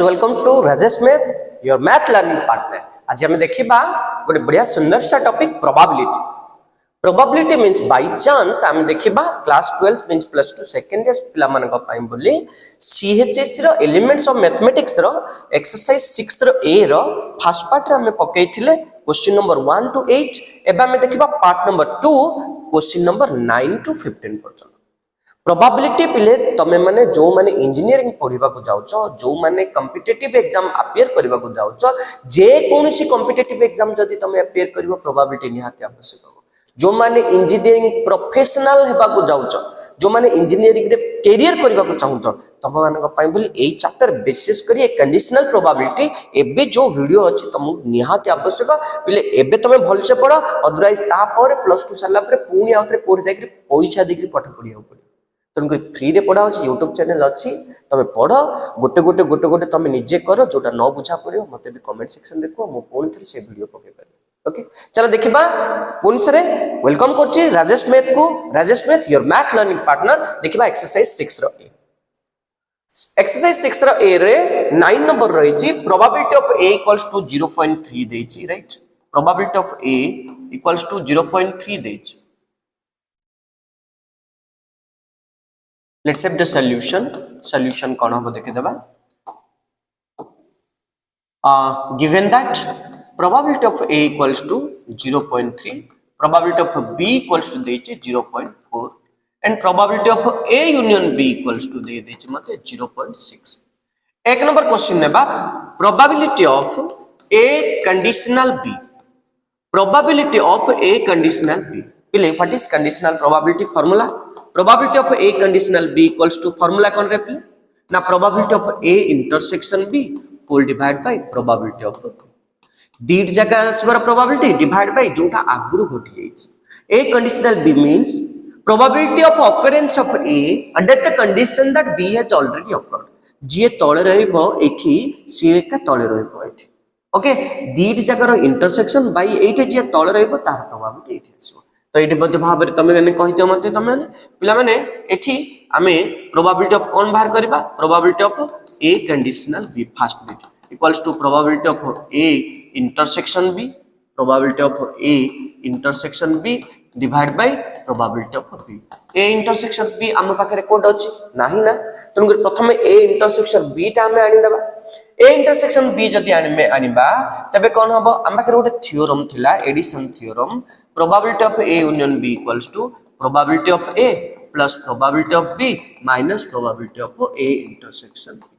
Welcome to Rajesh math your math learning partner. आज हम देखिबा गोटे बढ़िया सुंदर सा topic probability. Probability means by chance हम देखिबा class 12 means plus 2 second year पिला मानन को पाई बोली सीएचएस रो एलिमेंट्स ऑफ मैथमेटिक्स रो एक्सरसाइज 6 रो ए रो फर्स्ट पार्ट रे हम पकेइथिले क्वेश्चन नंबर 1 टू 8 एबा हम देखिबा part number 2 question number 9 to 15 पर्यंत। प्रोबेबिलिटी पिले तमे माने जो माने इंजीनियरिंग पढिबा को जाउछो, जो माने कॉम्पिटिटिव एग्जाम अपियर करबा को जाउछो, जे कोनोसी कॉम्पिटिटिव एग्जाम जदी तमे अपियर करबो प्रोबेबिलिटी निहाती आवश्यक हो। जो माने इंजीनियरिंग प्रोफेशनल हेबा को जाउछो, जो माने इंजीनियरिंग रे कैरियर करबा को चाहुतो, तम मानक पई बोली एई चैप्टर बेसिस करी एक कंडीशनल प्रोबेबिलिटी एबे जो वीडियो अछि तमु निहाती आवश्यक पिले एबे तमे भल से पढो, अदरवाइज ता पर प्लस 2 साला पर पुनी आउतरे कोड जाकरी पैसा देकरी पाठ पढिया पड़े। तुमको फ्री रे पढ़ा होची YouTube चैनल अछि, तमे पढ़ो गोटे गोटे तमे निजे करो, जोटा न बुझा पड़ियो मते भी कमेंट सेक्शन देखो, मो पुनी थरे से वीडियो पके पारे। ओके चलो देखिबा पुनी थरे वेलकम करची राजेश मैथ को, Rajesh math your math learning partner. देखिबा एक्सरसाइज 6 रो ए, एक्सरसाइज 6 रो ए रे 9 नंबर रही छी probability of a equals to 0.3 देची, right. Probability of a equals to 0.3 देची। Let's have the solution. Solution कौन होगा देखे दबा। Given that probability of a equals to 0.3, probability of b equals to देची 0.4 and probability of a union b equals to देची मते 0.6। एक number question नेबा probability of a conditional b, probability of a conditional b। पहले what is conditional probability formula? Probability of a conditional b equals to formula कौन रे पहले ना probability of a intersection b whole divide by probability of दीट जगह स्वर probability divide by जोटा आगुरु घटी जाइछ। a conditional b means probability of occurrence of a under the condition that b has already occurred। जे तळे रहइबो एठी सी का तळे रहइबो एठी। ओके दीट जगह इंटरसेक्शन बाय एठी जे तळे रहइबो तार probability एठी आसीबो। तो ये मध्य भाव तमें कही दियो मत तमें पिला माने एठी आमे प्रोबेबिलिटी ऑफ कौन बाहर करबा, probability of A conditional B first bit equals to probability of A intersection B, probability of A intersection B divide by probability of B. A intersection B हम पाखरे कोड अछि नाही ना, तुम प्रथम ए इंटरसेक्शन बी ता हमें आनी देबा। ए इंटरसेक्शन बी जदी आनिबा तबे कोन हबो, हम पाखरे गोटे थ्योरम थिला addition theorem, probability of A union B equals to probability of A plus probability of B minus probability of A intersection B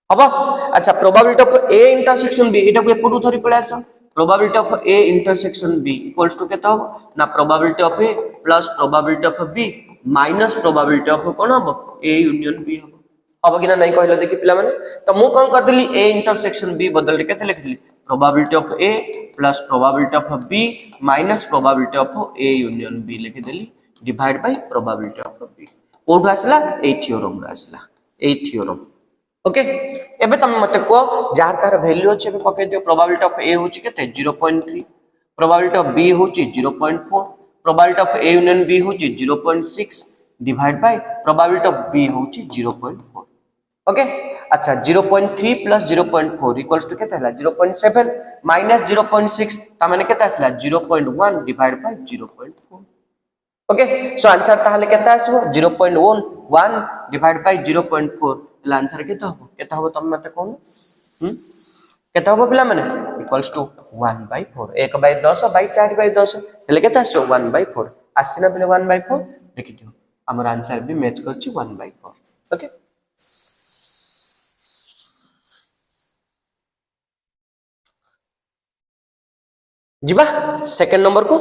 हबो। अच्छा probability of A intersection B एटा को एपटू धरि पळे आसो, probability of A intersection B equals to केता हबो ना probability of A plus probability of B minus probability of कोन हबो ए यूनियन बी हबो। हबो कि ना नहीं कहलो देखि पिला माने, तो मु कोन कर देली ए इंटरसेक्शन बी बदल के केते लिख देली probability of A plus probability of B minus probability of A union B लिख देली divide by probability of B. कोड आसला ए थ्योरम आसला, ए थ्योरम। ओके एबे तम मते को जार तार वैल्यू अछि एबे पके दियो। प्रोबेबिलिटी ऑफ ए होछि केते 0.3, प्रोबेबिलिटी ऑफ बी होछि 0.4, probability of A union B होछि 0.6 divide by probability of B होछि 0.4। ओके अच्छा 0.3 प्लस 0.4 इक्वल्स टू केते हला 0.7 माइनस 0.6 ता माने केते आसला 0.1 divide by 0.4। Okay so answer ताहले केते आसबो 0.1 डिवाइड बाय 0.4 ला आंसर केते हबो तम मते कोन केते हबो पिला माने इक्वल्स टू 1/4 1/10/4/10 हेले केते आसो 1/4 आसीना पिले 1/4 देखि दियो हमर आंसर भी मैच करछि 1/4। ओके जिबा सेकंड नंबर को।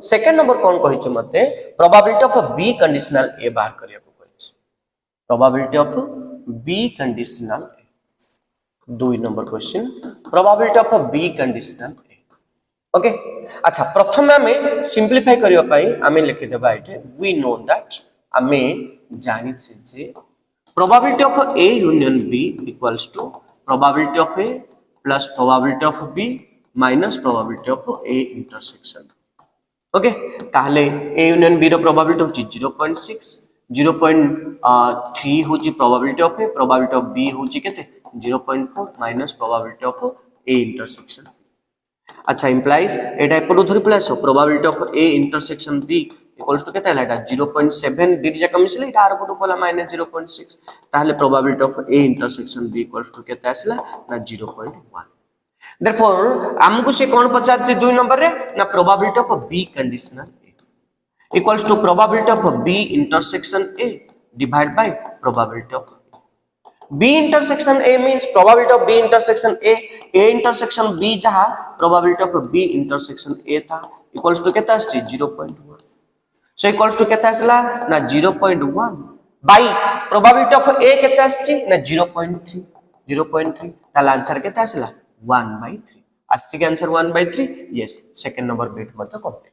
सेकंड नंबर कौन कहि छ मते probability of B conditional A बाहर करिया को कहि छ, probability of B conditional A. 2 number question probability of B conditional A. Okay अच्छा प्रथम हमें सिंपलीफाई करिया पई हमें लिखि देबा एटे वी नो दैट हमें जानि छै जे probability of A union B equals to probability of A plus probability of B minus probability of A intersection. Okay ताहले ए यूनियन बी रो प्रोबेबिलिटी होची 0.6 0.3 होची probability of A, probability of B होची केते 0.4 minus probability of A intersection. अच्छा implies एटा एपटू धरि plus probability of A intersection B equals to केते हला एटा 0.7 डिट जाका मिसले एटा आर पटू पला माइनस 0.6 ताहले probability of A intersection B equals to केते आसला ना 0.1। देयरफॉर हमकु से कोन पचार छै 2 नंबर रे ना probability of B conditional A equals to probability of B intersection A divide by probability of B intersection A means probability of B intersection A intersection B जहाँ probability of B intersection A था equals to कितना है 0.1 so equals to कितना है ना 0.1 by probability of A कितना है ना 0.3 ताला आंसर कितना है 1/3 आज के answer 1/3 yes second number bit मतलब complete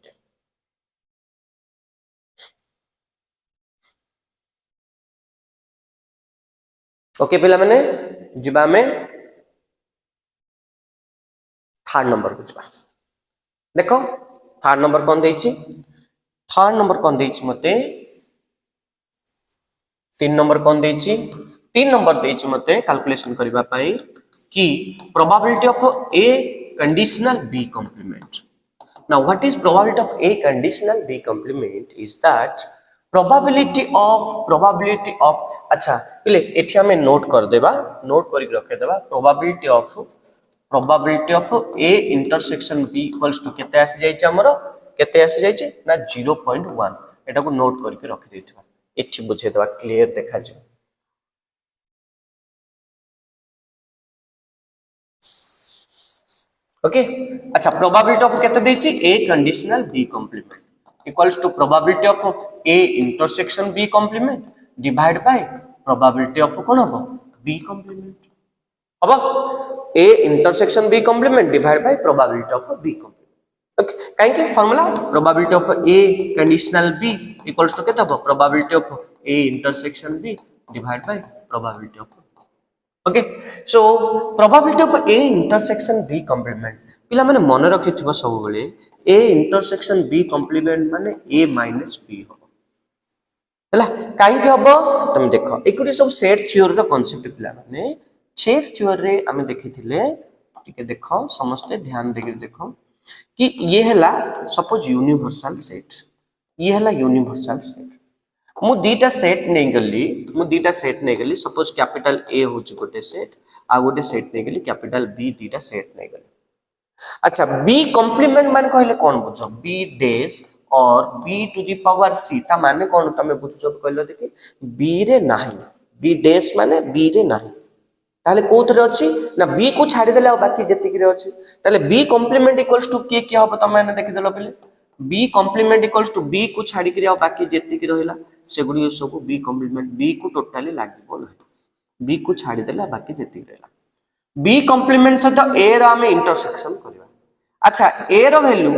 ओके पिला माने जिबा में थर्ड नंबर को जिबा देखो थर्ड नंबर कौन देछि थर्ड नंबर कौन देछि मते 3 नंबर कौन देछि 3 नंबर देछि मते कैलकुलेशन करबा पई कि probability of A conditional B complement now what is probability of A conditional B complement is that probability of अच्छा पहले एठी हमें नोट कर देबा नोट करी रखे देबा probability of A intersection B equals to केते आसी जाय छै हमरो केते आसी जाय छै ना 0.1 एटा को नोट करके रखि देथिबा एठी बुझे देबा क्लियर देखा जे ओके अच्छा प्रोबेबिलिटी ऑफ केते दै छी A conditional B complement equals to probability of A intersection B complement divided by probability of कौन होबो B complement होबो A intersection B complement divided by probability of B complement okay काहे के formula probability of A conditional B equals to केते होबो probability of A intersection B divided by probability of okay so probability of A intersection B complement पिला माने मन रखिथिबो सब बेले A intersection B complement माने A minus B हो हला काई के हबो तुम देखो एकुडी सब सेट थ्योरी रो कांसेप्ट पिला माने सेट थ्योरी रे हम देखिथिले ठीक देखो समस्त ध्यान देके देखो कि ये हला सपोज यूनिवर्सल सेट ये हला यूनिवर्सल सेट मु दीटा सेट नै गली सपोज कैपिटल A होची गोटे सेट आ गोटे सेट नै गली कैपिटल B दीटा सेट नै गली अच्छा B कॉम्प्लीमेंट मान कहले कोन बुझो B डैश और B to the power C ता माने कोन तमे बुझो कहलो देखि B रे नाही B डैश माने B रे नाही ताले कोथ रे अछि ना B को छाडी देले बाकी जति रे अछि ताले B कॉम्प्लीमेंट इक्वल्स टू के होबो तमे ने देखि देलो पहिले B complement equals to B को छाडी के बाकी जति रहला सेगुडी सब B कॉम्प्लीमेंट B को टोटली लागिबो नाही B को छाडी देला बाकी जति रहला B कॉम्प्लीमेंट सहित A रो हम इंटरसेक्शन करबा अच्छा A रो वैल्यू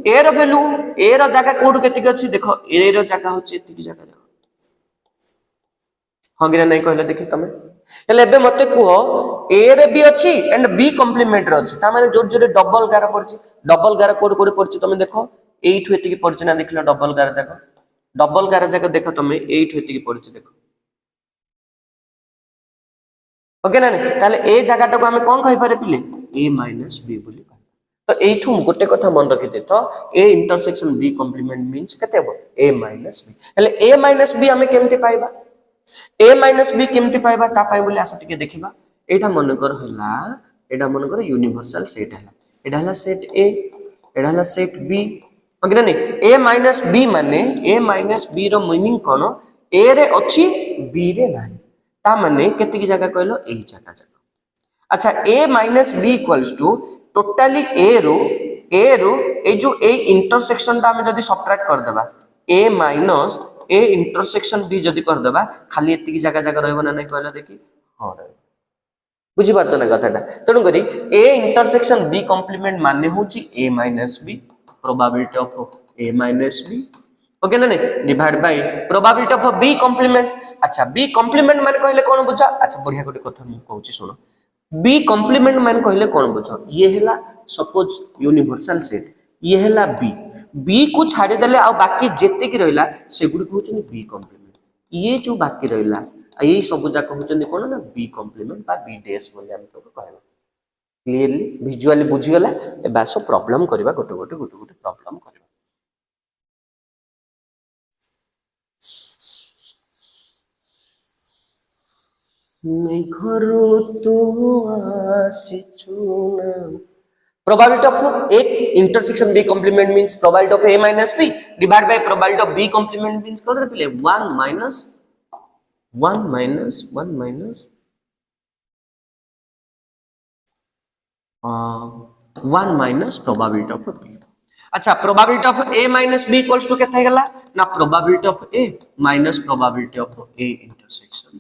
A रो जगह कोड केति अछि देखो A रो जगह होछि एति जगह हगिरा नै कहले देखि तमे हेले एबे मते कुहो A रे भी अछि एंड B कॉम्प्लीमेंट रो अछि ता माने जोर जोरे डबल गारा पड़छि डबल गारा कोड पड़छि तमे देखो एइठु एति की पड़छि ना देखलो डबल गारा जगह देखो तमे एइठु एति की पड़छि देखो ओके ना ताले ए जगह को हम कोन कहि पारे पिले A minus B बोली तो एठू गोटे कथा मन रखि दे तो A intersection B complement means केते हो A minus B हेले A minus B हमें केमति पाइबा A minus B केमति पाइबा ता पाइ बोली आसा टिके देखिबा एटा मन कर यूनिवर्सल सेट हला एटा हला सेट A एटा हला सेट B ओके ना A minus B माने A minus B रो मीनिंग कोन A रे अछि B रे नाही ता माने केते की जगह कहलो ए जगह अच्छा A minus B equals to totally A रो ए जो A इंटरसेक्शन ता हम जदी सब्ट्रैक्ट कर देबा A minus A intersection B जदी कर देबा खाली एति की जगह रहबो ना नै कहला देखि हां रे बुझि पाछ ना कथाटा तणु करी A इंटरसेक्शन B कॉम्प्लीमेंट माने होची A minus B probability of A minus B okay ना divide by probability of B complement अच्छा B कॉम्प्लीमेंट माने कहले कोन बुझा अच्छा बढ़िया गोटे कथा मु कहूची सुनो B कॉम्प्लीमेंट माने कहले कोन बुझो ये हला सपोज यूनिवर्सल सेट ये हला B को छाडी देले आ बाकी जेते की रहला सेगुडी कहउछनी B कॉम्प्लीमेंट ये जो बाकी रहिला ये सब जाक होचंदी कोन ना बी कॉम्प्लीमेंट बा बी डैश बोली हम तो कहबा क्लियरली विजुअली बुझी गला ए बास प्रॉब्लम करबा गोटे प्रॉब्लम करबा मैं घरो तो आसिचुना probability of a intersection b complement means probability of a minus b divided by probability of b complement means कौन रहे पहले 1 minus 1 minus probability of b अच्छा probability of a minus b equals to कितना गला ना probability of a minus probability of a intersection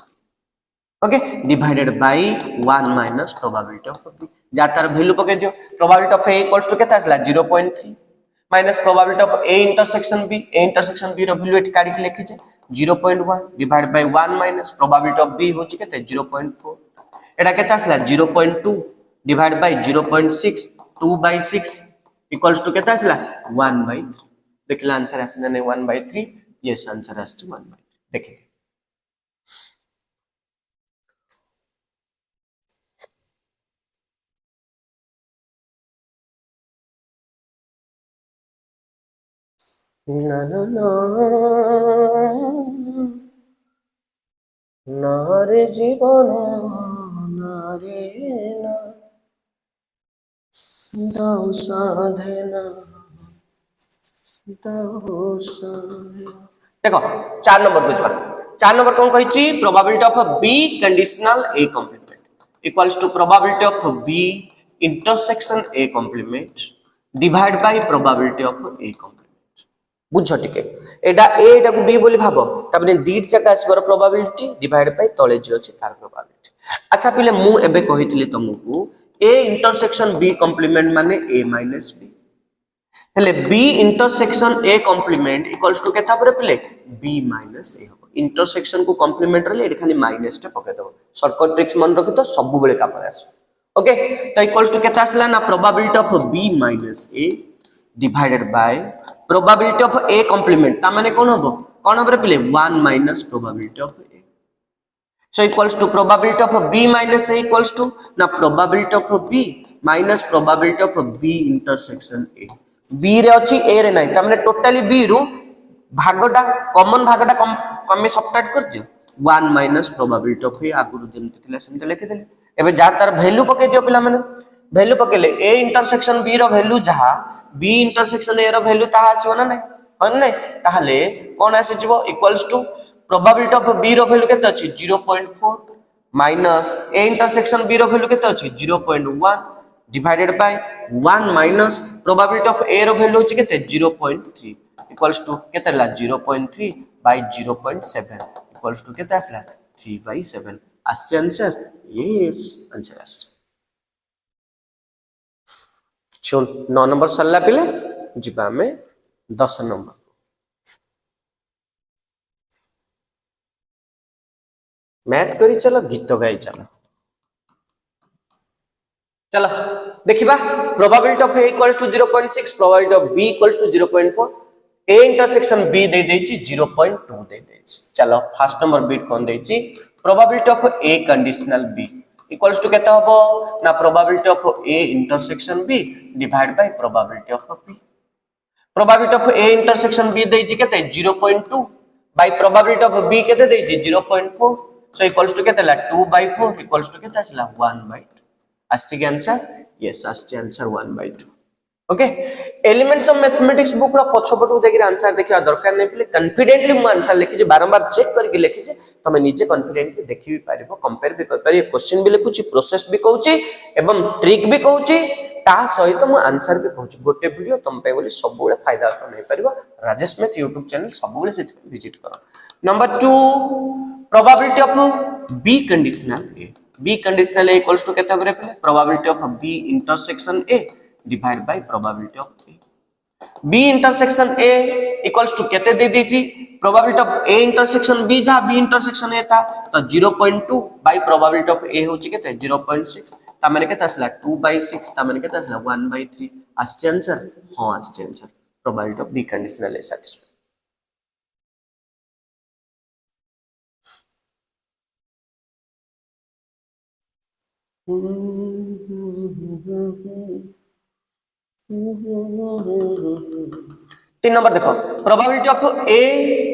okay divided by 1 minus probability of b जातार value पके दियो probability of a equals to कितना आसला 0.3 minus probability of a intersection b रो value एट काढी के लिखि छै 0.1 divided by 1 minus probability of b होछि केते 0.4 एटा केता आसला 0.2 divided by 0.6 2 by 6 equals to केता आसला 1 by देखला आंसर आसना नै 1 by 3 यस आंसर आस 1 by 3 देखिए ना ना ना नारे जीवन नारे ना दाऊ साधना दाऊ साधना देखो 4 नंबर बुझबा 4 नंबर कोन कहै छी probability of B conditional A complement equals to probability of B intersection A complement divide by probability of A complement बुझ टिके एटा एटा को बी बोली भाबो तबने दीट जका आसबर प्रोबेबिलिटी डिवाइड बाय तळे जे अछि तार प्रोबेबिलिटी अच्छा पहिले मु एबे कहितली तुमको ए इंटरसेक्शन बी कॉम्प्लीमेंट माने ए माइनस बी हेले B intersection A complement equals to केता परे पहिले बी माइनस ए हो इंटरसेक्शन को कॉम्प्लीमेंट रे एड खाली माइनस टे पके दबो शॉर्टकट ट्रिक्स मन रखि तो सब बेले का पर आस ओके तो इक्वल्स टू केता आसला ना probability of B minus A divided by probability of A complement ता माने कोन हबो कोन हबरे पहिले 1 minus probability of A so equals to probability of b minus a equals to na probability of b minus probability of b intersection a b रे अछि a रे नाही तमने टोटली b रु भागटा कॉमन भागटा कमे सबट्रैक्ट कर दियो 1 minus probability of a आगुरु जेमति थिला सेमति लिखि देले एबे जा तार वैल्यू पके दियो पिला माने वैल्यू पकेले a intersection b रो वैल्यू जहा b intersection a रो वैल्यू ताहा आसीबो ना नाही हन नाही ताहाले कोन आसी जिवो equals to probability of b रो वैल्यू केते अछि 0.4 minus a intersection b रो वैल्यू केते अछि 0.1 divided by 1 minus probability of a रो वैल्यू अछि केते 0.3 equals to केते ला 0.3 by 0.7 equals to केते आसला 3 by 7 आस्य आंसर यस आंसर आस चल 9 नंबर सल्ला पिले जिबा में 10 नंबर मैथ करी चलो गीत गाई चलो चलो देखिबा probability of a equals to 0.6 probability of b equals to 0.4 a intersection b दे देछि 0.2 दे देछि चलो फर्स्ट नंबर बिट कोन देछि probability of a conditional b equals to केता हबो ना probability of a intersection b divide by probability of b probability of a intersection b देछि केते 0.2 बाय प्रोबेबिलिटी ऑफ b केते देछि 0.4 so equals to केते ला 2 by 4 equals to केते आसला 1 by 2 आस्ति के आंसर यस आस्ति answer 1 by 2 okay elements of mathematics book रो पछपटू देखि आंसर देखिया दरकार नै पले कॉन्फिडेंटली मु आंसर लिखि जे बारंबार चेक करके लिखि जे तमे निजे कॉन्फिडेंटली देखि भी पारिबो कंपेयर भी कर पारिबो क्वेश्चन भी लिखुची प्रोसेस भी कहूची एवं ट्रिक भी कहूची ता सहित मु आंसर भी कहूची गोटे वीडियो तम पे बोली सब बेले फायदा नै पारिबो राजेश मैथ YouTube चैनल सब बेले से विजिट करो number 2 probability of b conditional a b conditional a equals to केते करे पले probability of b intersection a divided by probability of a b intersection a equals to केते दे दीजी probability of a intersection b जहां b intersection a था तो 0.2 by probability of a होची केते 0.6 ता माने केते असला 2 by 6 ता माने केते असला 1 by 3 आस्य आंसर हां आस्य answer probability of b conditional a satisfied तीन नंबर देखो, probability of A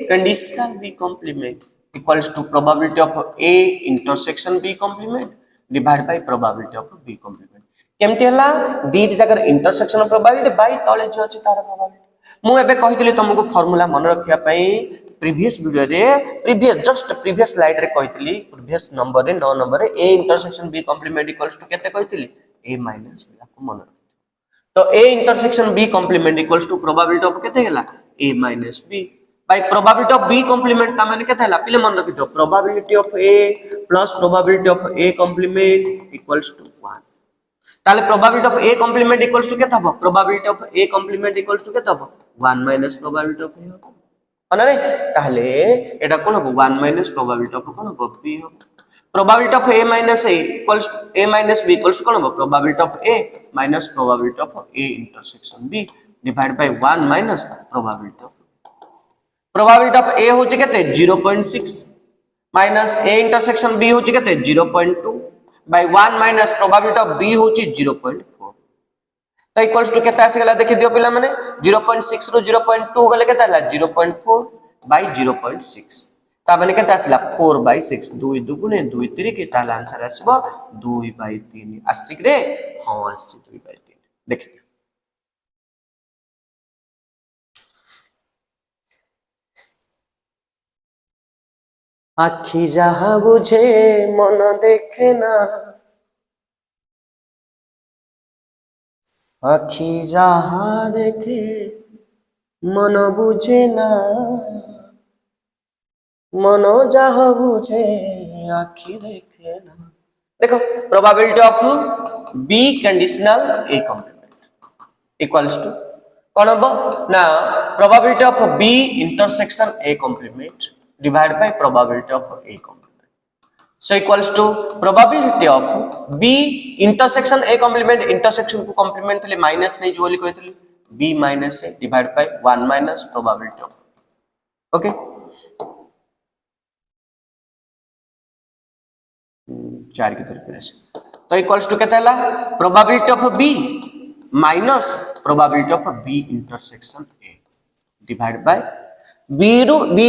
conditional B complement equals to probability of A intersection B complement divide by probability of B complement. केमती हला दीट जगह इंटरसेक्शन ऑफ प्रोबेबिलिटी बाय तळे जो अछि तार probability. मु एबे कहितली तुमको फार्मूला मन रखिया पई प्रीवियस वीडियो रे प्रीवियस स्लाइड रे कहितली प्रीवियस नंबर रे 9 नंबर रे A intersection B complement equals to केते कहितली a माइनस b को मन। तो a intersection b complement equals to probability of केते गेला a minus b by probability of b complement ता माने केते हला पिले मन रखि दो probability of a plus probability of a complement equals to 1। ताले probability of a complement equals to केते हबो probability of a complement equals to केते हबो 1 माइनस प्रोबेबिलिटी ऑफ a हबो अना रे। ताले एटा कोन हबो 1 माइनस प्रोबेबिलिटी ऑफ कोन हबो b हबो। Probability of a minus a equals to a minus b equals to कोन हबो probability of a minus probability of a intersection b divide by 1 minus probability of a होचे केते 0.6 minus a intersection b होचे केते 0.2 by 1 minus probability of b होची 0.4। तो equals to केते आसी गला देखि दियो पिला माने 0.6 रो 0.2 गले केते हला 0.4 बाय 0.6 ता माने केते आसीला 4 बाय 6 2 दुगुने 2 3 के ताला आंसर आसीबो 2 बाय 3 आस्ति रे हां आस्ति 2 बाय 3 देखि। आखी जहा बुझे मन देखे ना आखी जहा देखे मन बुझे ना मन जहा बुझे आखी देखे ना। देखो probability of B conditional A complement equals to कौन हबो ना probability of B intersection A complement divide by probability of A complement. So equals to probability of b intersection a complement intersection को complement ले minus नहीं जो वाली कोई थी b minus a divide by 1 minus probability of okay। चार की तरफ से तो equals to क्या था probability of b minus probability of b intersection a divide by b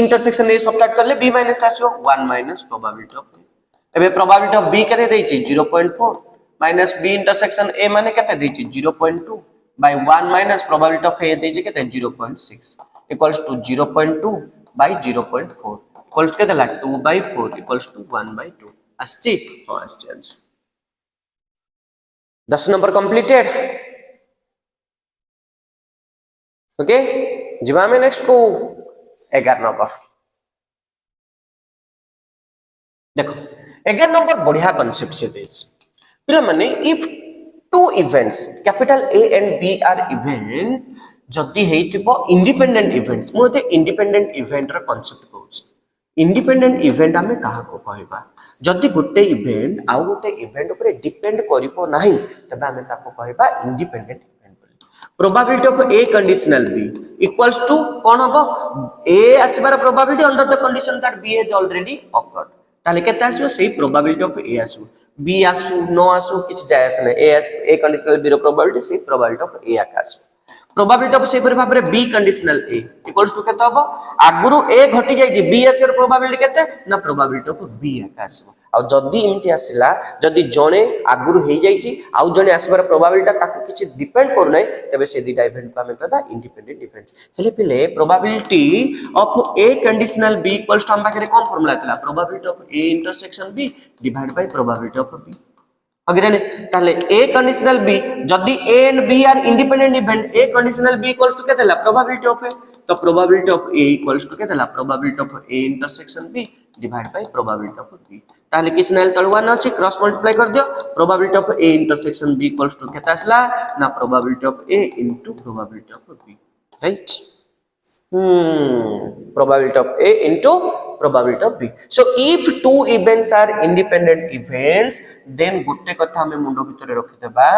intersection a subtract कर ले b minus आसियो 1 minus probability of a। एबे प्रोबेबिलिटी ऑफ b केते देछि 0.4 माइनस b इंटरसेक्शन a माने केते देछि 0.2 by 1 minus probability of a देछि केते 0.6 इक्वल्स टू 0.2 बाय 0.4 इक्वल्स केते ला 2 बाय 4 इक्वल्स टू 1 बाय 2 आछि हां आछि आंसर 10 नंबर कंप्लीटेड ओके। जिवा में नेक्स्ट को 11 नंबर देखो 11 नंबर बढ़िया कांसेप्ट से देछ पिला माने if two events capital A and B are event जदी हेतिबो इंडिपेंडेंट इवेंट्स मोते इंडिपेंडेंट इवेंट रा कांसेप्ट कहूछ। इंडिपेंडेंट इवेंट हमें कहा को कहबा जदी गुटे इवेंट आउ गुटे इवेंट ऊपर डिपेंड करिपो नाही तबे हमें ताको कहबा इंडिपेंडेंट इवेंट बोली। Probability of A conditional B equals to कोन हबो ए आसीबार probability under the condition that B has already occurred ताले केते आसीबो सेही प्रोबेबिलिटी ऑफ ए आसीबो बी आसु नो आसु किछ जायस ने ए कंडीशनल बी रो प्रोबेबिलिटी सेही प्रोबेबिलिटी ऑफ ए आकास प्रोबेबिलिटी ऑफ सेही भाबरे B conditional A equals to केते हबो आगुरु ए घटी जाई जे बी आसी रो प्रोबेबिलिटी केते ना प्रोबेबिलिटी ऑफ बी आकास आ जदी इमती आसिला जदी जणे आगुरु हे जाई छि आ जणे आसीबार प्रोबेबिलिटी ताको किछ डिपेंड कर नै तबे से दिटा इवेंट को हमें कहबा इंडिपेंडेंट इवेंट्स हेले पिले probability of A conditional B equals to हम पाखरे कोन फार्मूला थिला probability of A intersection B divide by probability of B अगर ने ताले ए कंडीशनल बी जदी A and B are independent event A conditional B equals to केतेला probability of A तो probability of A equals to केतेला probability of A intersection B divide by probability of B ताले किछ नाल तळवान अछि cross multiply कर दियो probability of A intersection B equals to केता आसला ना probability of A into probability of B right probability of A into probability of B. So if two events are independent events, then Gutte कथा हमें मुंडो भितरे रखि देबा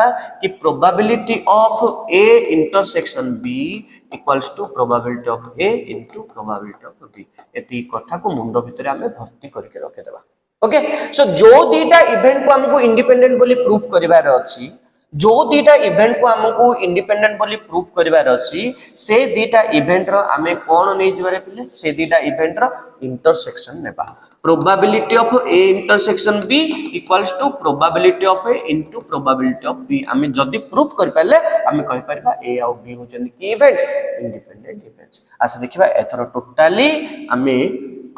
कि probability of A intersection B equals to probability of A into probability of B. एती कथा को मुंडो भितरे हमें भर्ती करके रखि देबा ओके सो जो दीटा इवेंट को हमको इंडिपेंडेंट बोली प्रूफ करिवार अछि जो दीटा इवेंट को हमको इंडिपेंडेंट बोली प्रूफ करिवार अछि से दीटा इवेंट रो हमें कोन नै जबारे पिले से दीटा इवेंट रो इंटरसेक्शन नेबा probability of A intersection B equals to probability of A into probability of B हमें जदी प्रूफ कर पाले हमें कहि परबा ए और बी हो जन की इवेंट्स इंडिपेंडेंट इवेंट्स आसे देखिबा एथरो टोटली हमें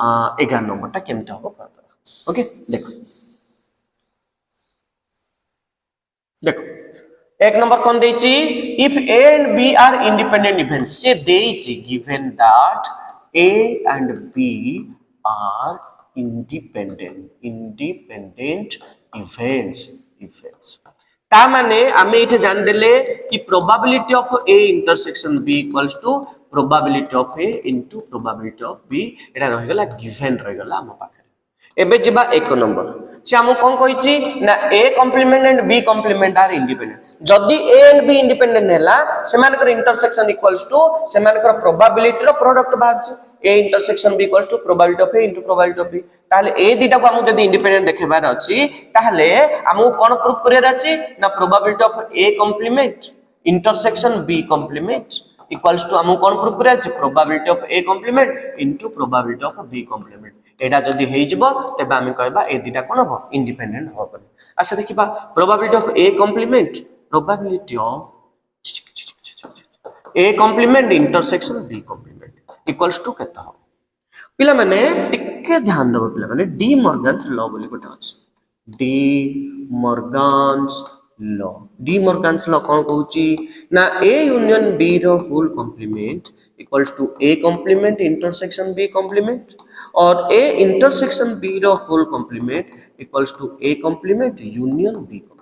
11 नंबर टा केमते होबो कर ओके देखो देखो एक नंबर कौन देची if A and B are independent events से देची given that A and B are independent events ता माने हमें इथे जान देले कि probability of A intersection B equals to probability of A into probability of B एटा रहि गला गिवन रहि गला हम पाखे एबे जिबा एक नंबर से हम कोन कहिछि ना A complement and B complement are independent जदी ए एंड बी इंडिपेंडेंट हैला सेमानकर इंटरसेक्शन इक्वल्स टू सेमानकर प्रोबेबिलिटी रो प्रोडक्ट बाहर A intersection B equals to probability of A into probability of B ताले ए दीटा को हम जदी इंडिपेंडेंट देखबार अछि ताले हमहु कोन प्रूफ करियर अछि ना probability of A complement intersection B complement equals to हमहु कोन प्रूफ करियर अछि probability of A complement into probability of B complement एटा जदी हेइजबो तबे हम कहबा ए दीटा कोन हो इंडिपेंडेंट हो बने अच्छा देखिबा probability of A complement probability of A complement intersection B complement equals to केता हो पिला माने टिके ध्यान देबो पिला माने डी मॉर्गन्स लॉ बोली कोटा अछि डी मॉर्गन्स लॉ कोन कहूची ना ए यूनियन बी रो whole complement equals to a complement intersection b complement और a intersection b रो whole complement equals to a complement union b complement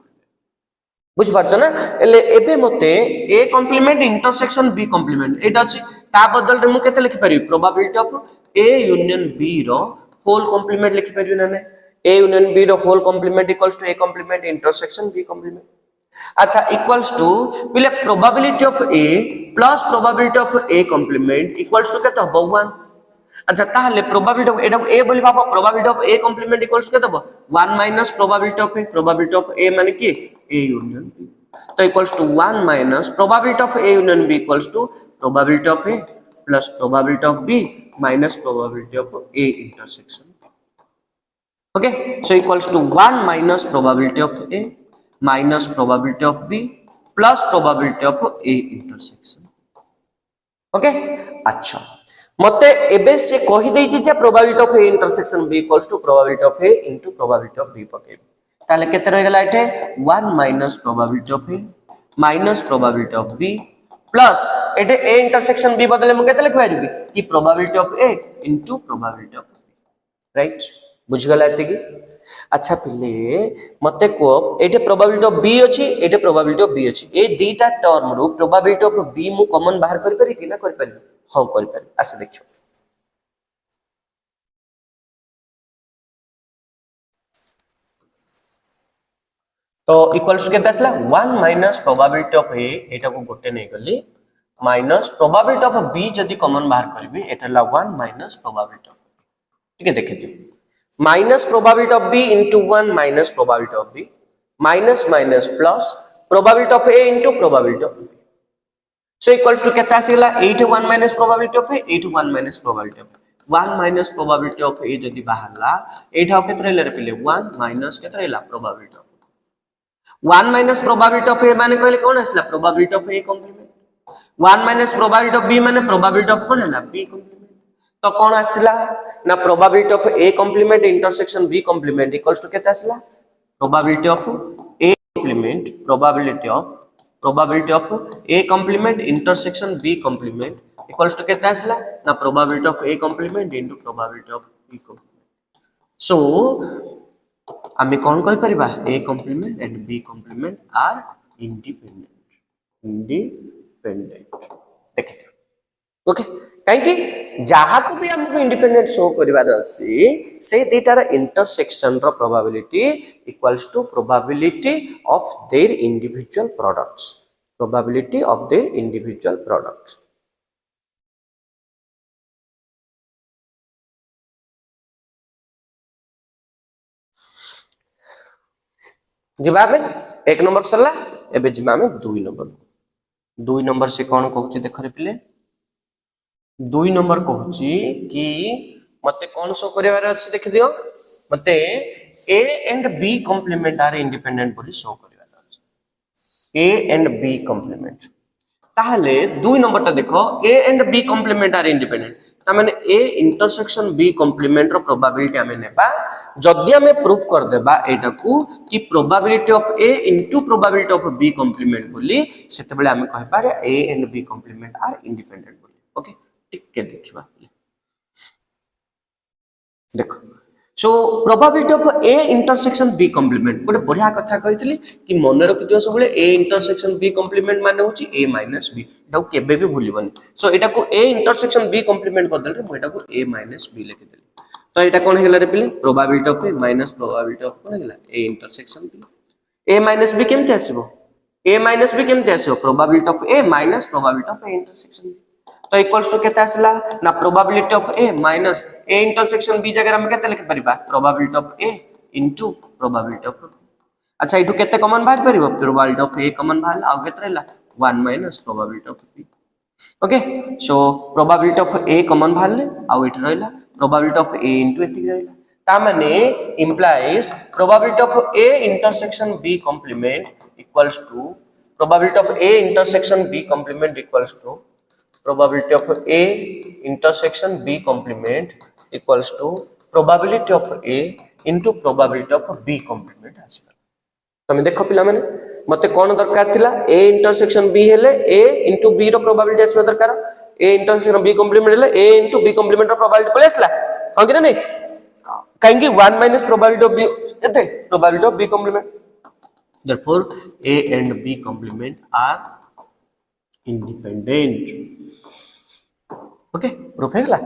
बुझ पारछ ना एले एबे मते a complement intersection b complement एटा अछि ता बदल रे मु केते लिखि पारि probability of a union b रो whole complement लिखि पारि ना a union b रो whole complement equals to a complement intersection b complement अच्छा इक्वल्स टू पहले probability of A plus probability of A complement equals to केते हो 1 अच्छा ताहले प्रोबेबिलिटी ऑफ एटा ए बोली बाबा probability of A complement equals केते हो 1 माइनस प्रोबेबिलिटी ऑफ ए माने की ए यूनियन बी तो equals to 1 minus probability of A union B equals to probability of A plus probability of B minus probability of A intersection okay so equals to 1 minus probability of A minus probability of B plus probability of A intersection okay अच्छा मते एबे से कहि दै छी जे probability of A intersection B equals to probability of A into probability of B पके ताले केते रह गेला एठे 1 minus probability of A minus probability of B plus एठे A intersection B बदले मु केते लिखबा दिबी कि probability of A into probability of B right बुझ गला एते की अच्छा पिले मते को एटे प्रोबेबिलिटी ऑफ बी अछि एटे प्रोबेबिलिटी ऑफ बी अछि ए दीटा टर्म रो प्रोबेबिलिटी ऑफ बी मु कॉमन बाहर करि पारि कि ना करि पारि हां करि पारि आसे देखियो तो इक्वल्स टू केते आसला 1 माइनस प्रोबेबिलिटी ऑफ ए एटा को गोटे नै गली माइनस प्रोबेबिलिटी ऑफ बी जदी कॉमन बाहर करबी एटा ला 1 माइनस प्रोबेबिलिटी ऑफ ठीक है देखिए minus probability of B into 1 minus probability of B minus minus plus probability of A into probability of B. So equals to केता आसीला 8 1 minus probability of A 8 1 minus probability of A 1 minus probability of A जदी बाहरला 8 how केते रहले रे पहिले 1 minus केते रहला probability of 1 minus probability of A माने कहले कोन आसीला probability of A complement 1 minus probability of B माने probability of कोन हैला B complement तो कौन आसला ना probability of A complement intersection B complement equals to केते आसला probability of A complement probability of A complement intersection B complement equals to केते आसला ना probability of A complement into probability of B complement so आमे कोन कहि परिबा A complement and B complement are independent देखिए ओके काहे जहाँ को भी हमको इंडिपेंडेंट शो करिवार अछि से डेटार इंटरसेक्शन रो probability equals to probability of their individual products जिबा आमे 1 नंबर सरला एबे जिबा आमे 2 नंबर से कौन कहूची देख रे पिले 2 नंबर कहूची कि मते कौन शो करिवार अछि देख दियो मते A and B complement are independent बोली शो करिवार अछि ए एंड बी कॉम्प्लीमेंट ताहले 2 नंबर ता देखो A and B complement are independent ता माने ए इंटरसेक्शन बी कॉम्प्लीमेंट रो प्रोबेबिलिटी हमें नेबा जदि हमें प्रूफ कर देबा एटा को कि probability of A into probability of B complement बोली सेते बेले हमें कहि पारे A and B complement are independent बोली ओके टिके देखिबा देखो so probability of A intersection B complement गोटे बढ़िया कथा कहितली कि मन रखिदियो सब बेले ए इंटरसेक्शन बी कॉम्प्लीमेंट माने होची ए माइनस बी एटा को केबे भी भूलिबनी सो एटा को ए इंटरसेक्शन बी कॉम्प्लीमेंट बदल रे म एटा को ए माइनस बी लिखि देली तो एटा कोन हेला रे पिले probability of A minus probability of कोन हेला A intersection B A minus B केमते आसीबो ए माइनस बी केमते आसीबो probability of A minus probability of A intersection B तो इक्वल्स टू केते आसला ना probability of A minus A intersection B जगह हम केते लिख परिबा probability of A into probability of अच्छा इटू केते कॉमन बाहर परिबो प्रोबेबिलिटी ऑफ ए कॉमन बाहर आ केते रहला 1 minus probability of B okay so probability of A common बाहर ले आ इट रहला प्रोबेबिलिटी ऑफ ए इनटू एति रहला ता माने implies probability of A intersection B complement equals to probability of A intersection B complement equals to probability of A intersection B complement equals to probability of A into probability of B complement आसीबा तमे देखो पिला माने मते कोन दरकार थिला A intersection B हेले A into B row probability आसीबा दरकार A intersection B complement हेले A into B complement row probability पले आसला हां कि नै काहेकि 1 minus probability of B एते probability of B complement therefore A and B complement are independent okay proof है गला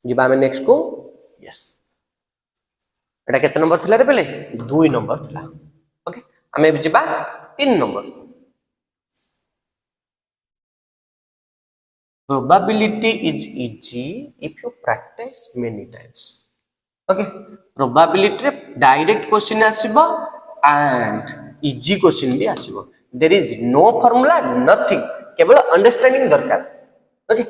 जिबा में नेक्स्ट को यस एटा केते नंबर थिला रे पहले 2 नंबर थिला ओके हमें जिबा 3 number probability is easy if you practice many times okay probability रे डायरेक्ट क्वेश्चन आसीबो एंड इजी क्वेश्चन भी आसीबो there is no formula nothing केवल अंडरस्टैंडिंग दरकार okay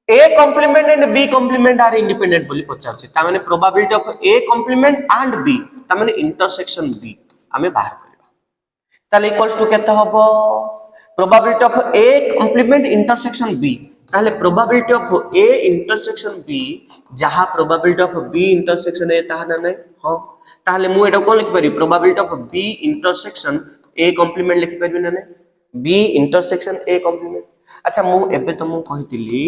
A complement and B complement are independent बोली पचारछि ता माने probability of A complement and B ता माने इंटरसेक्शन बी हमें बाहर करबा ताले इक्वल्स टू केते हबो probability of A complement intersection B ताले probability of A intersection B जहा probability of B intersection A ताहा ना नै हां ताले मु एटा कोन लिखि पारि probability of B intersection A complement लिखि पारि ना नै बी इंटरसेक्शन ए कॉम्प्लीमेंट अच्छा मु एबे तो मु कहितली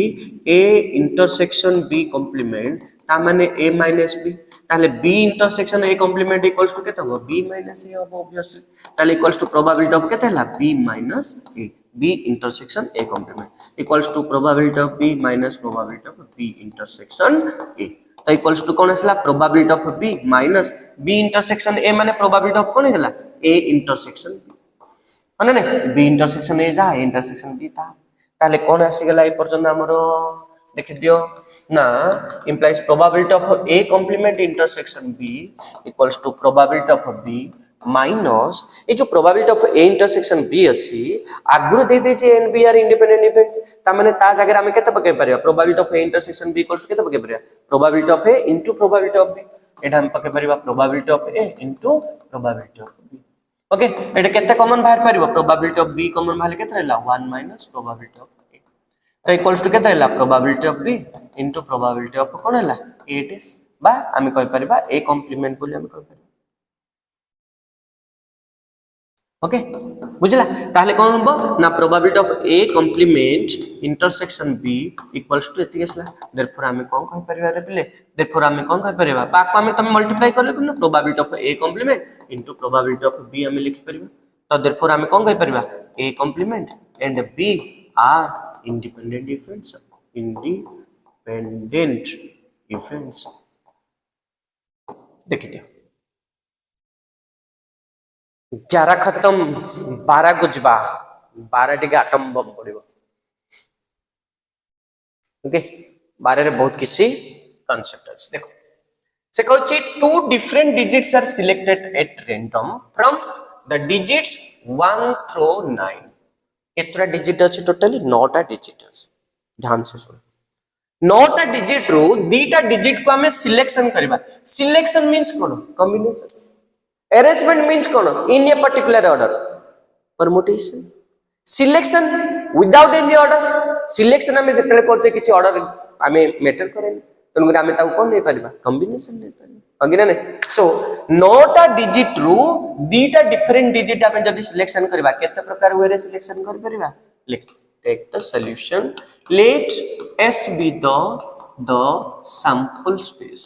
ए इंटरसेक्शन बी कॉम्प्लीमेंट ता माने ए माइनस बी ताले B intersection A complement equals to केते हो बी माइनस ए हो ऑब्वियसली ताले इक्वल्स टू प्रोबेबिलिटी ऑफ केते हला B minus A B intersection A complement equals to probability of B minus probability of B intersection A तो equals to कौन है probability of B minus B intersection A माने probability of कौन है A intersection B है ना B intersection A जा A intersection B था ताले कौन आसी गला ए पर्यंत हमरो देख दियो ना implies probability of A complement intersection B equals to probability of B minus A जो probability of A intersection B अछि आगुर दे दे जे and B are independent events ता माने ता जगह हम केते पके परिया probability of A intersection B equals to केते पके परिया probability of A into probability of B एटा हम पके परिबा probability of A into probability of B okay एटा केते कॉमन बाहर परिबो प्रोबेबिलिटी ऑफ बी कॉमन बाहर केते रहला 1 माइनस प्रोबेबिलिटी ऑफ ए तो इक्वल्स टू केते रहला probability of B into probability of कोन हला 8 बा हम कहि परिबा ए कॉम्प्लीमेंट बोली हम कहि परिबा ओके बुझला ताहले कोन हबो ना probability of A complement intersection B equals to एति गेसला देयरफॉर हमें कोन कहि परिबा रे पिले देयरफॉर हमें कोन कहि परिबा ताको हमें तम मल्टीप्लाई करले कोन probability of A complement into probability of B हमें लिखि परिबा तो देयरफॉर हमें कोन कहि परिबा A complement and B are independent events देखिए 11 खत्म 12 गुजबा 12 टिके आटम बम पड़िबो ओके 12 रे बहुत किसी कॉन्सेप्ट अछि देखो से कहछि two different digits are selected at random from the digits 1 through 9 केतरा डिजिट अछि टोटली 9 टा डिजिट अछि ध्यान से सुन 9 टा डिजिट रो दीटा डिजिट को हमें सिलेक्शन करबा selection means cone combination arrangement means cone in a particular order permutation selection without any order selection हमें जतले करते किछि ऑर्डर हमें मैटर करेन तनु हमें ताऊ कोन नै परबा कॉम्बिनेशन नै परबा अगिना नै सो 9 टा डिजिट रो दीटा डिफरेंट डिजिट हमें जदी सिलेक्शन करबा केते प्रकार वे रे सिलेक्शन कर परबा लिख take the solution let s be the sample space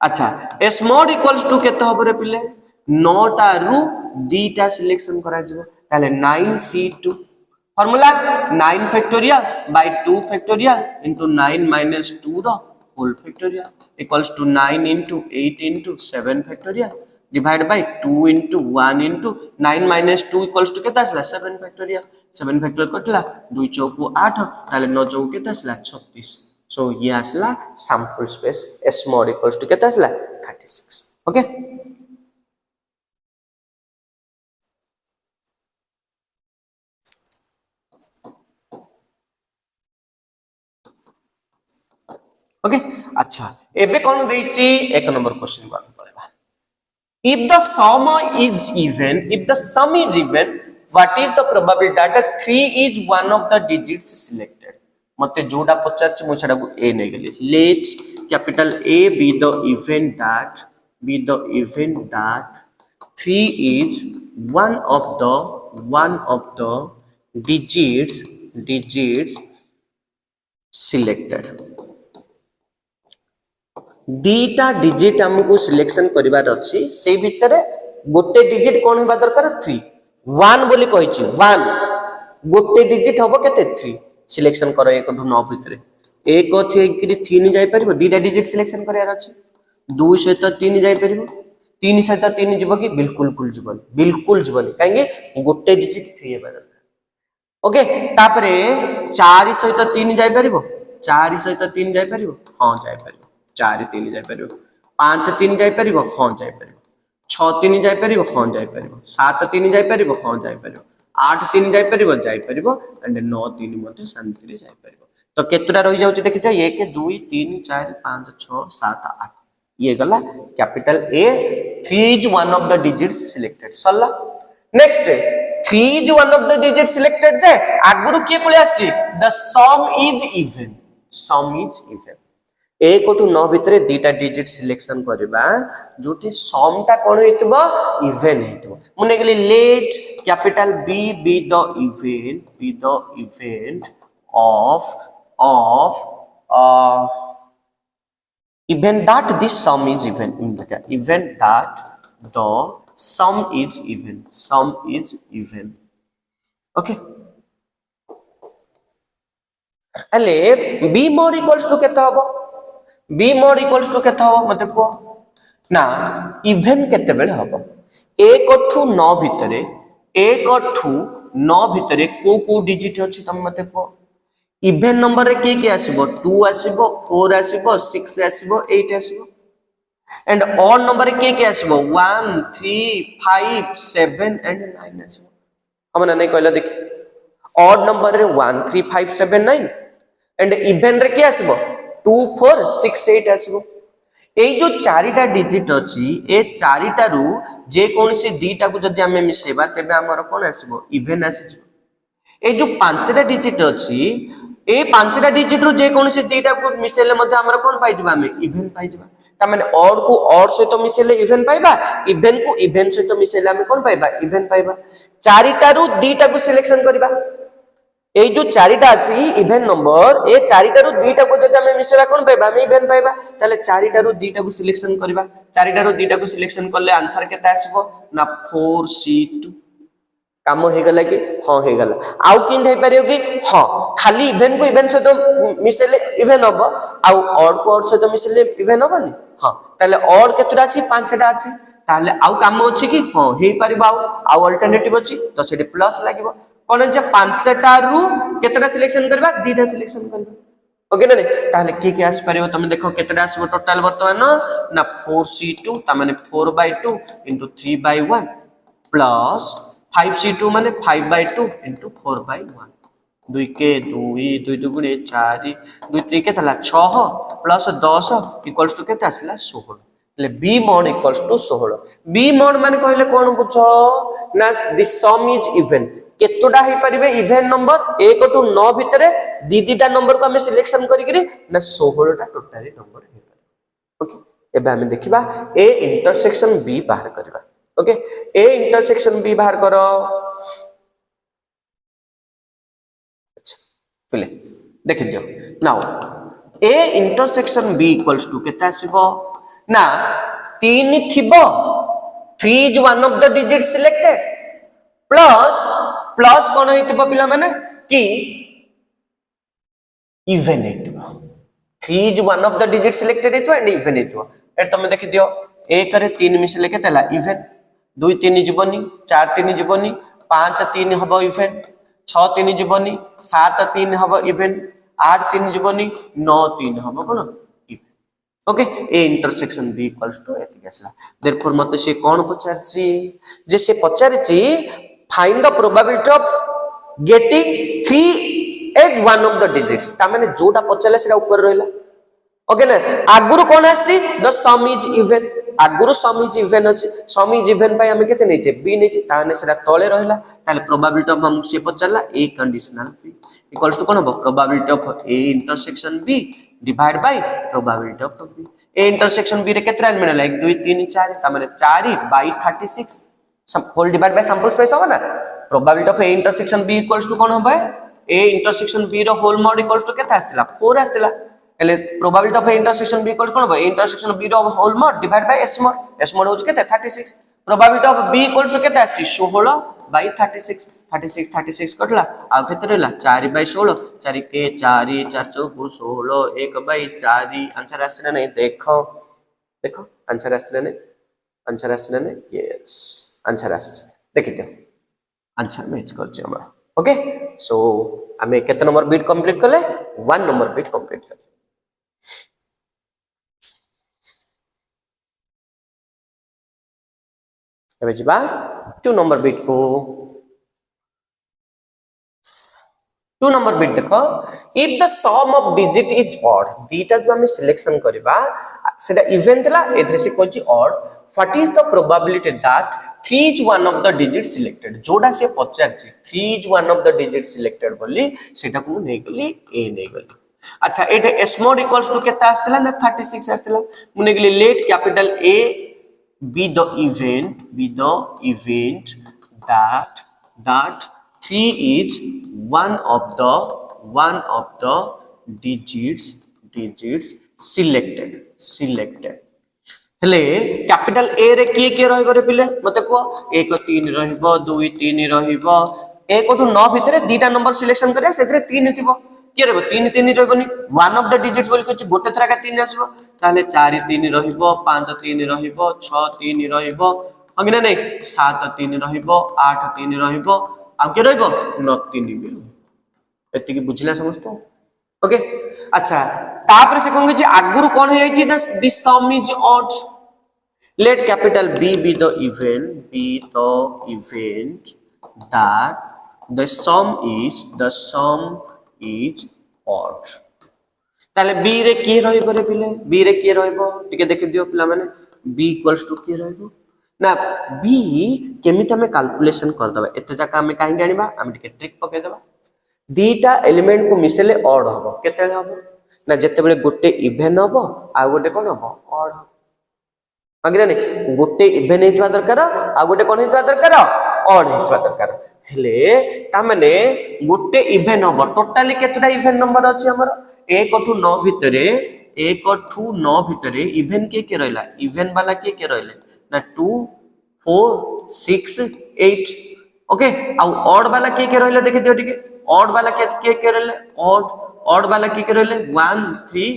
अच्छा s mod equals to केते होबरे पिले 9 टा रु दीटा सिलेक्शन करा जबो ताले 9c2 formula 9 factorial by 2 factorial into 9 minus 2 रो whole factorial equals to 9 into 8 into 7 factorial divide by 2 into 1 into 9 minus 2 equals to केता आसला 7 फैक्टोरियल 7 फैक्टोरियल कटला 2 चौको 8 ताले 9 चौको केता आसला 36 सो ये आसला sample space s mod equals to केता आसला 36 ओके ओके अच्छा एबे कोन देछि एक नंबर क्वेश्चन को पळेबा if the sum is even what is the probability that 3 is one of the digits selected मते जोडा पचाच मु छडा को a नै गेली let capital A be the event that 3 is one of the digits selected दीटा digit हमको selection करिवार अछि से भितरे गोटे डिजिट कोन हेबा दरकार 3 1 बोली कहिछि 1 गोटे डिजिट हबो केते 3 सिलेक्शन करो एक टू 9 भितरे एक थि कि 3 जाय परिबो दीटा डिजिट सिलेक्शन करिवार अछि 2 सहित 3 जाय परिबो 3 सहित 3 जिवो कि बिल्कुल जीवन काहेकि गोटे डिजिट 3 हेबा दरकार ओके तापरे 4 सहित 3 जाय परिबो 4 सहित 3 जाय परिबो हां जाय परिबो 4 3 जाय परिबो 5 3 जाय परिबो हां जाय परिबो 6 3 जाय परिबो हां जाय परिबो 7 3 जाय परिबो हां जाय परिबो 8 3 जाय परिबो एंड 9 3 मध्ये शांति रे जाय परिबो तो केतरा रहि जाउची देखिते 1 2 3 4 5 6 7 8 ये गला capital A 3 is one of the digits selected सल्ला next 3 is one of the digits selected जे आगुरु के कोले आछि the sum is even एक टू 9 भितरे दीटा डिजिट सिलेक्शन करबा जोठी सम ता कोन हेतबो इवन हेतबो मुने गेली let capital B be the event of event that this sum is even event that the sum is even okay अले B mod equals to केता हबो b mod equals to केता हो मते को ना इवन केते बेले हबो 1 ठू 9 भितरे को डिजिट अछि तम मते को इवन नंबर रे के आसीबो 2 आसीबो 4 आसीबो 6 आसीबो 8 आसीबो एंड ऑड नंबर रे के आसीबो 1 3 5 7 एंड 9 आसीबो हमना नै कहला देखि ऑड नंबर रे 1 3 5 7 9 एंड इवन रे के आसीबो 2 4 6 8 आसीबो ए जो चारिटा डिजिट अछि ए चारिटा रु जे कोनसी दीटा को जदी हमें मिसेबा तबे हमर कोन आसीबो इवन आसीबो ए जो पांचटा डिजिट अछि ए पांचटा डिजिट रु जे कोनसी दीटा को मिसेले मध्ये हमर कोन पाइ जबा हमें इवन पाइ जबा त माने ऑड को ऑड से तो मिसेले इवन पाइबा इवन को इवन से तो मिसेले हमें कोन पाइबा इवन पाइबा चारिटा रु दीटा को सिलेक्शन करबा ए जो चारिटा अछि इवन नंबर ए चारिटा रु दुईटा को जदि हमें मिसेबा कोन पाइबा हम इवन पाइबा ताले चारिटा रु दुईटा को सिलेक्शन करबा चारिटा रु दुईटा को सिलेक्शन करले आंसर केता आसीबो ना 4c2 काम हो गला कि हां हो गला आउ किन हे परियो कि हां खाली इवन को इवन से तो मिसेले इवन हबो आउ ऑड को ऑड से तो मिसेले इवन हबनी हां ताले ऑड केतरा अछि पांचटा अछि ताले आउ काम अछि कि हां हे परिबा आउ अल्टरनेटिव अछि तो सेठी प्लस लागिबो कोन जे पांचटा रु केतरा सिलेक्शन करबा दीटा सिलेक्शन करबा ओके ना ताहले की आस परिबो तुम देखो केतेटा आसबो टोटल वर्तमान ना 4c2 ता माने 4/2 into 3/1 प्लस 5c2 माने 5/2 into 4/1 2 के 2 2 दुगुणे 4 2 3 के थला 6 प्लस 10 इक्वल्स टू केते आसला 16 ले b mod equals to 16 b mod माने कहले कोन बुझ ना दिस सम इज इवन केतोडा हे परिबे इवन नंबर 1 टू 9 भितरे दीदीटा नंबर को हमें सिलेक्शन करी ना 16 टा टोटली नंबर हे पारे ओके एबे हमें देखिबा a इंटरसेक्शन b बाहर करबा ओके a इंटरसेक्शन b बाहर करो अच्छा पहले देख दियो now a intersection b equals to केता आसीबो ना 3 थिबो 3 is one of the digit selected plus plus कौन हेतिबो पिला माने कि इवन हेतिबो 3 is one of the digit selected हेतिबो एंड इवन हेतिबो एट तुम देखि दियो 1 रे 3 मिसले केतेला इवन 2 3 जीवनी 4 3 जीवनी 5 3 हबो इवन 6 3 जीवनी 7 3 हबो इवन 8 3 जीवनी 9 3 हबो कोन even okay A intersection b equals to एतिक आसला देयरफॉर मते से कोन पचारची जे से पचारची find the probability of getting 3 as one of the digits ता माने जोटा पचाले सेटा ऊपर रहला ओके ना आगुरु कोन आसी द सम इज इवन आगुरु सम इज इवन अछि सम इज इवन पय हमें केते नेचे b नेचे ताने सेटा तळे रहला ताले प्रोबेबिलिटी ऑफ हम से पचाला a conditional b equals to कोन हो probability of a intersection b divide by probability of b a intersection b रे केतरा एलिमेंट 1 2 3 4 ता माने 4 by 36 sum whole divide by sample space होगा ना probability of a intersection b equals to कोन होबे a intersection b रो whole mod equals to केता आस्तिला 4 आस्तिला एले probability of a intersection b equals कोन होबे a इंटरसेक्शन b रो whole mod divide by s mod हो केते 36 probability of b equals to केता आसी 16 बाय 36 36 36 कटला आ केते रहला 4 बाय 16 4 के 4 4 चौको 16 1 बाय 4 आंसर आस्तिला नहीं देखो देखो आंसर आस्तिला नहीं यस आंसर आस्छ देखिते आंसर मैच करछ हमरा ओके सो हमें केते नंबर बीट कंप्लीट करले 1 नंबर बीट कंप्लीट कर एबे जिबा 2 नंबर बीट को 2 नंबर बीट देखो if the sum of digit is odd दीटा जो हमें सिलेक्शन करबा सेटा इवन थला एथरे से कोची odd what is the probability that 3 is one of the digit selected जोडा से पचारची 3 is one of the digit selected बोली सेटा को नै गली a नै गली अच्छा एटे s mod इक्वल्स टू केता आस्तला ना 36 आस्तला मुने गली let capital a be the event that 3 is one of the digits selected हेले कैपिटल ए रे के रहइबो रे पिले मते को 1 3 रहइबो 2 3 रहइबो 1 टू 9 भितरे दीटा नंबर सिलेक्शन करिया सेतरे 3 थिबो के रहबो 3 3 रहबोनी वन ऑफ द डिजिट्स बोल कुछ गोटे थरा का 3 आसीबो ताले 4 3 रहइबो 5 3 रहइबो 6 3 रहइबो अगिना नै 7 3 रहइबो 8 3 रहइबो आ के रहइबो 9 3 मिलु एति की बुझिला समझतो ओके अच्छा तापर से कहंगे जे आगुरु कोन हे छि this sum is odd let capital b be the event that the sum is odd ताले b रे के रहइबो रे पिले b रे के रहइबो टिके देखि दियो पिला माने b इक्वल्स टू के रहइबो ना b केमिति हमें कैलकुलेशन कर दबा एते जाका हमें काहे जानिबा हम टिके ट्रिक पके देबा दीटा एलिमेंट को मिसले ऑड हबो केते हबो ना जते बेले गोटे इवन हबो आ गोटे कोन हबो ऑड हबो अगे नै गोटे इवन हेतवा दरकार आ गोटे कोन हेतवा दरकार ऑड हेतवा दरकार हेले ता माने गोटे इवन हबो टोटली केतटा इवन नंबर अछि हमर 1 टू 9 भितरे 1 टू 9 भितरे इवन के रहला इवन वाला के रहले ना 2 4 6 8 ओके आ ऑड वाला के रहले देखि दियो ठीक ऑड वाला के रहले ऑड वाला के रहले 1 3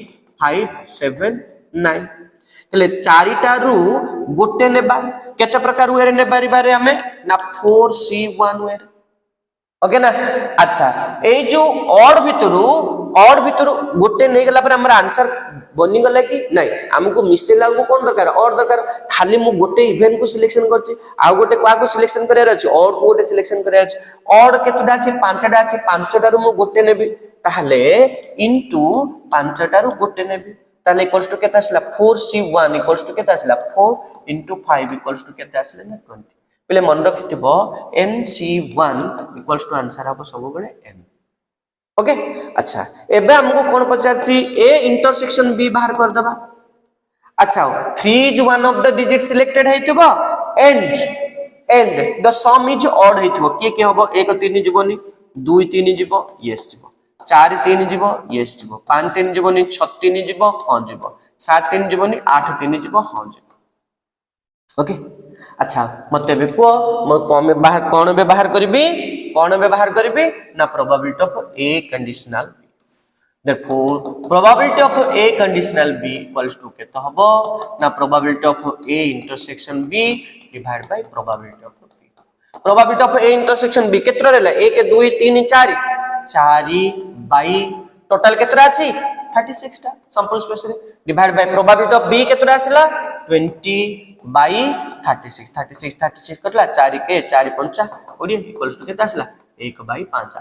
5 7 9 तले चारिटा रु गोटे नेबा केते प्रकार वेरे ने बारी बारे हमें ना 4 c 1 वेरे ओके ना अच्छा ए जो ऑड भितरु ऑड भितर गोटे नहीं गला पर हमर आंसर बनी गला कि नहीं हमको मिसेला को कोन दरकार ऑड दरकार खाली मु गोटे इवेंट को सिलेक्शन करछि आ गोटे क्वा को सिलेक्शन करियार अछि ऑड को गोटे सिलेक्शन करियार अछि ऑड केतुडा अछि पांचटा अछि पांचटा रु मु गोटे नेबी ताहले इनटू पांचटा रु गोटे नेबी ताले इक्वल्स टू केता आसला 4c1 इक्वल्स टू केता आसला 4 * 5 इक्वल्स टू केता आसला ना 20 पहले मन रखिथिबो nc1 इक्वल्स टू आंसर हबो सब बेले n ओके अच्छा एबे हमको कोन पचारछि a इंटरसेक्शन b बाहर कर दबा अच्छा 3 is one of the digit selected हेतिबो and the sum is odd हेतिबो के हबो 1 3 जीवनी 2 3 जीवो यस जीवो 4 3 जीवो यस जीवो 5 3 जीवनी 6 3 जीवो हां जीवो 7 3 जीवनी 8 3 जीवो हां जीवो ओके अच्छा मते बे को म कोन व्यवहार करबी ना probability of a conditional b therefore probability of a conditional b equals to केतो हबो ना probability of a intersection b divided by probability of b probability of a intersection b केतरा रहला 1 2 3 4 4 बाई टोटल केतरा अछि 36 टा सैंपल स्पेस रे divide by probability of b केतरा आसला 20 by 36 कटला 4 के 4 5 20 equals to केता आसला 1/5